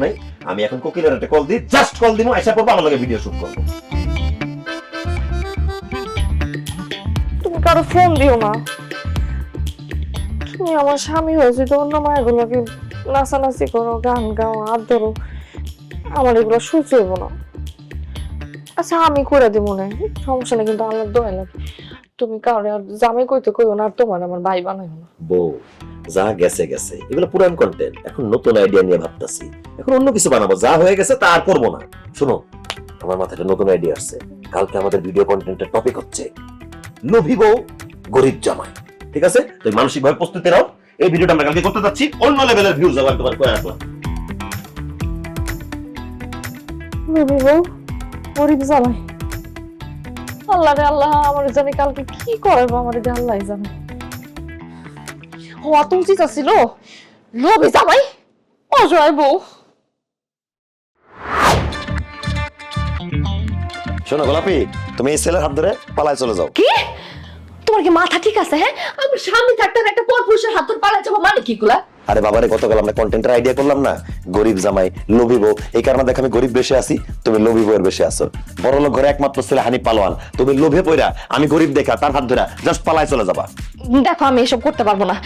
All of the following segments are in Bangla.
নাই, আমি এখন কোকিলের একটা কল দিই, জাস্ট কল দিমু, আইসা পড়বো, আমার লগে ভিডিও শুট করবো। তুমি কারো ফোন দিও না। তুমি আমার স্বামী হয়েছে, তো অন্য মায়েগুলোকে নাচানাচি করো, গান গাও, হাত ধরো, আমার এগুলো সহ্য হইব না। আচ্ছা আমি করে দিব না, সমস্যা নেই, কিন্তু আমার দোয়া লাগে তুমি কাউরে আর জামাই কইতে কইও না, আর তোমার আমার ভাই বানাইও না। বউ যা গেছে গেছে, এগুলো পুরান কন্টেন্ট, এখন নতুন আইডিয়া নিয়ে ভাবতাছি, এখন অন্য কিছু বানাবো, যা হয়ে গেছে তা আর করবো না। শোনো, আমার মাথায় একটা নতুন আইডিয়া আসছে, কালকে আমাদের ভিডিও কন্টেন্টের টপিক হচ্ছে লোভী বউ গরিব জামাই। ঠিক আছে, তুমি মানসিক ভাবে প্রস্তুতি নাও, এই ভিডিওটা আমরা কালকে করতে যাচ্ছি, অন্য লেভেলের ভিউজ আবার তোমার করে আসলাম। গরিব জামাই, আল্লাহ রে আল্লাহ, আমার জানি কালকে কি করবো, আমার আল্লাহ জানে। হওয়া তো উচিত ছিল, লোভী জামাই, অজয় বউ। শোনো গোলাপি, তুমি এই ছেলের হাত ধরে পালায় চলে যাও। কি তোমার কি মাথা ঠিক আছে? হ্যাঁ, আমি সামনে থাকতে একটা পরপুরুষের হাত ধরে পালা যাবো মানে কি গুলা? আরে বাবারে, গতকাল আমরা কন্টেন্টের আইডিয়া করলাম না, গরিব জামাই লোভী বউ, এই কারণে দেখো আমি গরিব বেশে আছি, তুমি লোভী বউয়ের বেশে আছো। বড় লোক ঘরে একমাত্র ছেলে হানি পালোয়ান, তুমি লোভে পইরা আমি গরিব দেখা তার হাত ধরে জাস্ট পালায় চলে যাবা। দেখো আমি এসব করতে পারবো না,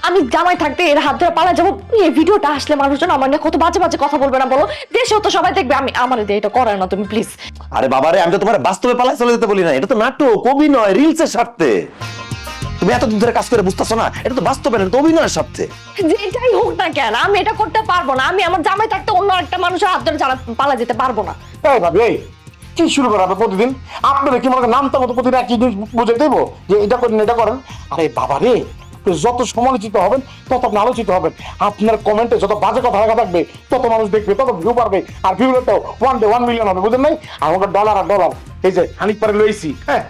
আমি জামাই থাকতে এর হাত ধরে পালা যাবো। এই ভিডিওটা আসলে মানুষজন আমার নিয়ে কত বাজে বাজে কথা বলবে না বলো? দেশেও তো সবাই দেখবে। আমি আমার দিয়ে এটা করায় না তুমি প্লিজ। আরে বাবারে, আমি তো তোমার বাস্তবে পালায় চলে যেতে বলি না, এটা তো নাটক, অভিনয়, রিলসের স্বার্থে। তুমি এত দূর ধরে কাজ করে বুঝতেছো না, এটা তো বাস্তবে না, এটা তো অভিনয়ের স্বার্থে। যেটাই হোক না কেন, আমি এটা করতে পারবো না। আমি আমার জামাই থাকতে অন্য একটা মানুষের হাত ধরে পালা যেতে পারবো না। এই ভাবি, এই কি শুরু করা হবে প্রতিদিন? আপনারা কি মনে করেন নামটা মতো প্রতিদিন একই জিনিস বুঝে দেবো যে এটা করেন এটা করেন? আরে বাবা রে, যত সমালোচিত হবেন তত আপনি আলোচিত হবেন। আপনার কমেন্টে যত বাজে কথা লেখা থাকবে তত মানুষ দেখবে, তত ভিউ পারবে, আর ভিউ তো 1 মিলিয়ন হবে, বুঝেন নাই? আমাকে ডলার আর ডলার, এই যে হানিক পারে লইছি, হ্যাঁ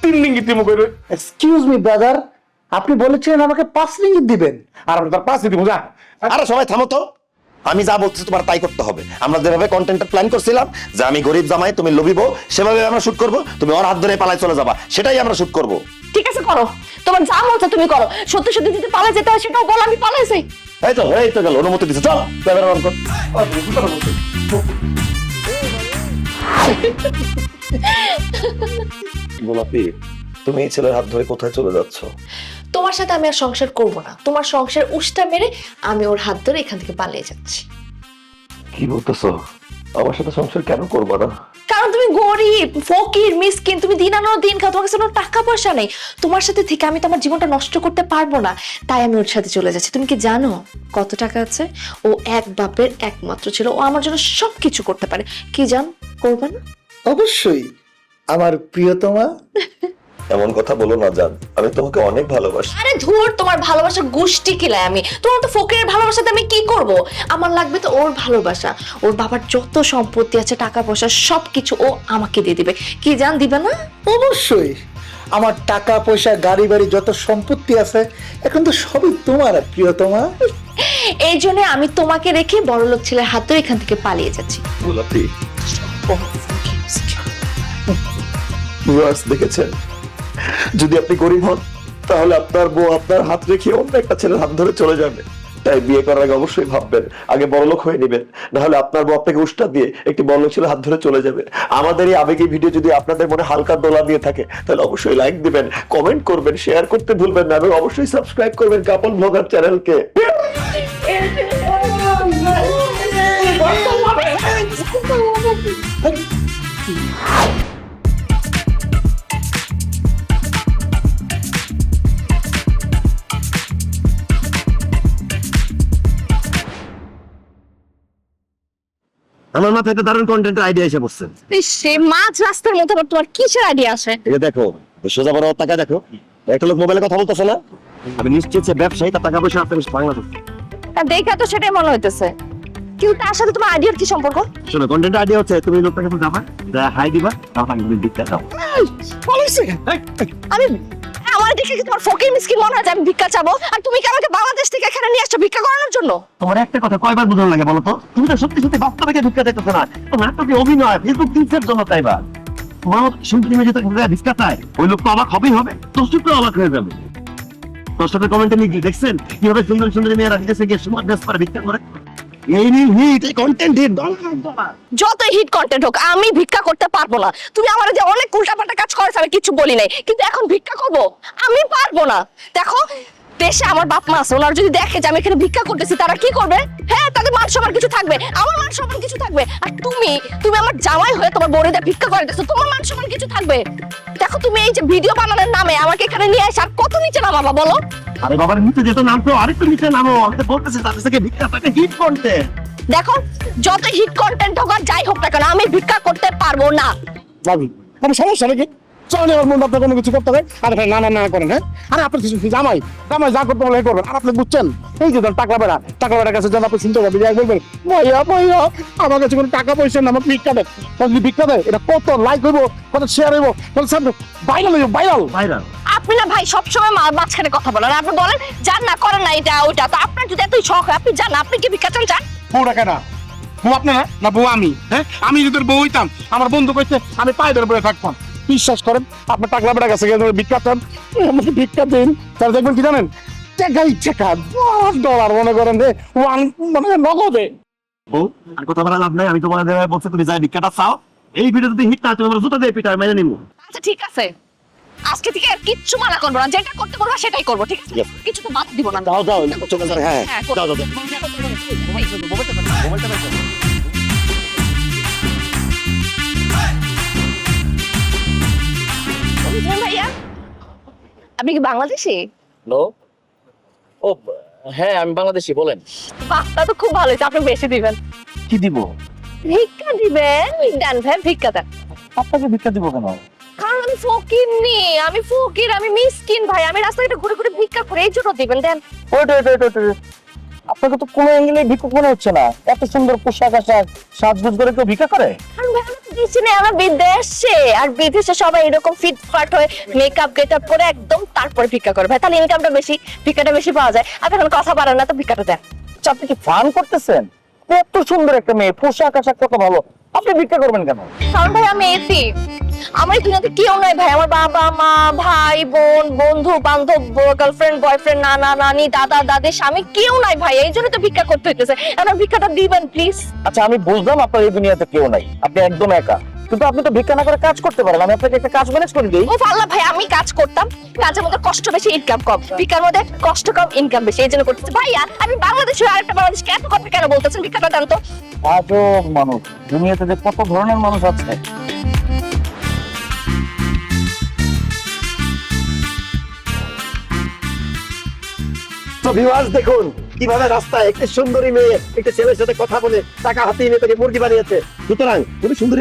3 রিঙ্গিত দিমু কইলো। এক্সকিউজ মি ব্রাদার, আপনি বলেছিলেন আমাকে 5 রিঙ্গিত দিবেন, আর আমরা তার 5 দিমু যা। আরে সবাই থামো তো, আমি যা বলছি তোমার তাই করতে হবে। আমরা যেভাবে কন্টেন্টটা প্ল্যান করছিলাম যে আমি গরিব জামাই তুমি লোভী বউ, সেভাবে আমরা শুট করব, তুমি ওর হাত ধরে পালায় চলে যাবা, সেটাই আমরা শুট করব। ঠিক আছে করো, তোমার যা মন চায় তুমি করো। সত্যি সত্যি যদি পালা যেতে হয় সেটাও বল, আমি পালাই যাই। এই তো গেল, অনুমতি দিছে, চল ক্যামেরা অন কর। গোলাপি, তুমি এই ছেলের হাত ধরে কোথায় চলে যাচ্ছ? তোমার সাথে আমি আর সংসার করব না। তোমার সংসার উষ্টা মেরে আমি ওর হাত ধরে এখান থেকে পালিয়ে যাচ্ছি। কি বলতেছো? আমার সাথে সংসার কেন করবো না? কারণ তুমি গরিব, ফকির, মিসকিন, তুমি দিন আনো দিন খাও, তোমার কাছে কোনো টাকা পয়সা নেই। তোমার সাথে থেকে আমি তো আমার জীবনটা নষ্ট করতে পারবো না, তাই আমি ওর সাথে চলে যাচ্ছি। তুমি কি জানো কত টাকা আছে? ও এক বাপের একমাত্র ছিল, ও আমার জন্য সবকিছু করতে পারে। কি জান, করবে না? অবশ্যই আমার প্রিয়তমা। এমন কথা বলো না জান, আমি তোমাকে অনেক ভালোবাসি। আরে ধুর, তোমার ভালোবাসা গোষ্ঠী কিলাই আমি। তোমার তো ফকিরের ভালোবাসাতে আমি কি করব? আমার লাগবে তো ওর ভালোবাসা। ওর বাবার যত সম্পত্তি আছে, টাকা পয়সা, সবকিছু ও আমাকে দিয়ে দিবে। কি জান, দিবে না? অবশ্যই, আমার টাকা পয়সা গাড়ি বাড়ি যত সম্পত্তি আছে এখন তো সবই তোমার প্রিয়তমা। এই জন্য আমি তোমাকে রেখে বড়লোক ছেলের হাত ধরে এখান থেকে পালিয়ে যাচ্ছি। গোলাপি, ভিউয়ার্স দেখেছেন, যদি আপনি গরিব হন তাহলে আপনার বউ আপনার হাত রেখে অন্য একটা ছেলের হাত ধরে চলে যাবে। তাই বিয়ে করার আগে অবশ্যই ভাববেন, আগে বড়লোক হয়ে নেবেন, নাহলে আপনার বউ আপনাকে উষ্টা দিয়ে একটি বড়লোক ছেলের হাত ধরে চলে যাবে। আমাদের এই আবেগী ভিডিও যদি আপনাদের মনে হালকা দোলা দিয়ে থাকে তাহলে অবশ্যই লাইক দিবেন, কমেন্ট করবেন, শেয়ার করতে ভুলবেন না, এবং অবশ্যই সাবস্ক্রাইব করবেন কাপল ব্লগার চ্যানেলকে। আমার মাথায় একটা দারুণ কন্টেন্টের আইডিয়া এসে পড়ছে। সে মাঝ রাস্তার মধ্যে আবার তোমার কিসের আইডিয়া আসে? এটা দেখো, সোজা বড় টাকা দেখো, একটা লোক মোবাইলে কথা বলতেছে না? আমি নিশ্চিত যে ব্যবসায়ী, তার টাকা পয়সা আপনার বাংলাদেশ। দেখা তো সেটাই মনে হইতেছে, কিন্তু তার সাথে তোমার আইডিয়ার কি সম্পর্ক? শোনো, কন্টেন্টের আইডিয়া হচ্ছে তুমি লোকটাকে যাবা, হাই দিবা, তারপর তুমি দিতে দাও। আমি আমার দেখে কি তোমার ফকির মিসকিন মনে হয় যে আমি ভিক্ষা চাবো? আর তুমি কি আমাকে বাংলাদেশ থেকে এখানে নিয়ে আসছো ভিক্ষা করানোর জন্য? তোমার একটা কথা কয়বার বোঝানো লাগে বলো তো? তুমি তো সত্যি সত্যি বাস্তবে ভিক্ষা চাইতেছো না, তো নাটকে অভিনয়, ফেসবুক রিলসের জন্য চাইবা। তোমার শুনতে তুমি যেটা ভিক্ষা চাই, ওই লোক তো অবাক হবেই হবে, দর্শকরা অবাক হয়ে যাবে। দর্শকের কমেন্টে লিখি দেখছেন কিভাবে সুন্দর সুন্দর মেয়েরা নিজে গিয়ে সুন্দর ড্রেস পরে ভিক্ষা করে। এই নিয়ে হিট এই কন্টেন্ট হিট যতই হিট কন্টেন্ট হোক আমি ভিক্ষা করতে পারবো না। তুমি আমার যে অনেক উল্টাপাল্টা কাজ করেছো আমি কিছু বলি নাই, কিন্তু এখন ভিক্ষা করব আমি পারবো না। দেখো দেশে আমার বাপ মা আছে, ওনারা যদি দেখে যে আমি এখানে ভিক্ষা করতেছি তারা কি করবে? হ্যাঁ, তাদের মান সম্মান কিছু থাকবে, আমার মান সম্মান কিছু থাকবে। আর তুমি তুমি আমার জামাই হয়ে তোমার বোনেদের ভিক্ষা করে দিচ্ছ, তোমার মান সম্মান কিছু থাকবে? দেখো তুমি এই যে ভিডিও বানানোর নামে আমাকে এখানে নিয়ে আসে আর কত নিচে নামাবা বলো? আরে বাবার নিচে যেত নামতো আরেকটু নিচে নামো, আমি তো বলতেছি তাদের থেকে ভিক্ষা টাকা হিট কন্টেন্ট। দেখো যত হিট কন্টেন্ট হোক আর যাই হোক না কেন আমি ভিক্ষা করতে পারবো না। ভাবি কোনো সমস্যা নাকি? চলেন আমার মন আপনার কোনো কিছু করতে হবে? আরে ভাই না না না করেন, হ্যাঁ? আরে আপনার কিছু জামাই জামাই যা করতে বলে করবেন। আর আপনি বুঝছেন এই যে টাকা বেড়ার কাছে যখন আপনি চিন্তা করবেন বলবেন ভাইয়া ভাইয়া আমার কাছে কোনো টাকা পয়সা না, আমাকে ভিক্ষা দেয়। যদি ভিক্ষা দেয় এটা কত লাইক হইব, কত শেয়ার হইব, কত ভাইরাল হইব, ভাইরাল ভাইরাল। আপনি না ভাই সবসময় মাঝখানে কথা বলেন, আপনি বলেন যান না করেন না এটা ওইটা। তো আপনার যদি এতই শখ হয় আপনি যান, আপনি কি ভিক্ষা চান? যান। বউ রাখে না, বউ আপনি না বউ আমি, হ্যাঁ? আমি যদি বউ হইতাম আমার বন্ধু কইছে আমি পায়ে ধরে পড়ে থাকতাম। বিশ্বাস করেন আপনার টাকলা বেড়া কাছে গিয়ে ভিক্ষা চান, আমাকে ভিক্ষা দিন, তাহলে দেখবেন কি জানেন টাকাই টাকা $10 মনে করেন যে ওয়ান মানে নগদে। বউ আর কথা বলা লাভ নাই, আমি তোমার বলছি তুমি যাই ভিক্ষাটা চাও। এই ভিডিও যদি হিট না তুমি আমার জুতা দিয়ে পিটায় মেনে নিবো। আচ্ছা ঠিক আছে, আজকে থেকে আর কিচ্ছু মানা করবো না, যেটা করতে বলবো সেটাই করবো, ঠিক আছে? কিছু তো বাদ দিব না। যাও যাও চলে যাও। হ্যাঁ হ্যাঁ, যাও যাও ভাইয়া আপনি কি বাংলাদেশি? হ্যালো, ও হ্যাঁ আমি বাংলাদেশি, বলেন। বাহটা তো খুব ভালো হয়েছে, আপনি বেশি দিবেন। কি দিব? ভিক্ষা দিবেন? দেন ভাই ভিক্ষা দেন। আপনাকে ভিক্ষা দিব কেন? কারণ আমি ফকির নি, আমি ফকির, আমি মিসকিন ভাই, আমি রাস্তায় ঘুরে ঘুরে ভিক্ষা করে এই জন্য দিবেন। দেন। ওইট আপনাকে তো কোনো অ্যাঙ্গেলে ভিক্ষুক মনে হচ্ছে না। এত সুন্দর পোশাক আশাক সাজগোজ করে কেউ ভিক্ষা করে? কারণ ভাই আমি দেশে নেই, আমার বিদেশে, আর বিদেশে সবাই এরকম ফিটফাট হয়ে মেকআপ গেটআপ করে একদম তারপরে ভিক্ষা করে ভাই, তাহলে ইনকামটা বেশি, ভিক্ষাটা বেশি পাওয়া যায়। আপনি এখন কথা পারেন না তো ভিক্ষাটা দেন। আচ্ছা, আপনি কি ফান করতেছেন? এত সুন্দর একটা মেয়ে, পোশাক আশাক কত ভালো, আপনি ভিক্ষা করবেন কেন? কারণ ভাই আমি এতি, আমার এই দুনিয়াতে কেউ নাই ভাই, আমার বাবা মা ভাই বোন বন্ধু বান্ধব গার্লফ্রেন্ড বয়ফ্রেন্ড নানা নানি দাদা দাদি স্বামী কেউ নাই ভাই, এই জন্য তো ভিক্ষা করতে হইতেছে। আমার ভিক্ষাটা দিবেন প্লিজ। আচ্ছা আমি বুঝলাম আপনার এই দুনিয়াতে কেউ নাই, আপনি একদম একা, কিন্তু আপনি তো ভিক্ষা না করে কাজ করতে পারেন। আমি আপনাকে একটা কাজ ম্যানেজ করে দিই। ও আল্লাহ ভাই, আমি কাজ করতাম, কাজের মধ্যে কষ্ট বেশি ইনকাম কম, ভিক্ষার মধ্যে কষ্ট কম ইনকাম বেশি, এই জন্য করতেছি। ভাইয়া আমি বাংলাদেশে আরেকটা বাংলাদেশকে এত কথা কেন বলতেছেন? ভিক্ষাটা দেন তো। আজব মানুষ, দুনিয়াতে যে কত ধরনের মানুষ আছে। তো ভিউয়ার্স দেখুন কিভাবে রাস্তায় একটি সুন্দরী মেয়ে একটি ছেলের সাথে কথা বলে টাকা হাতিয়ে নিয়ে তাকে মুরগি বানিয়েছে। সুতরাং তুমি সুন্দরী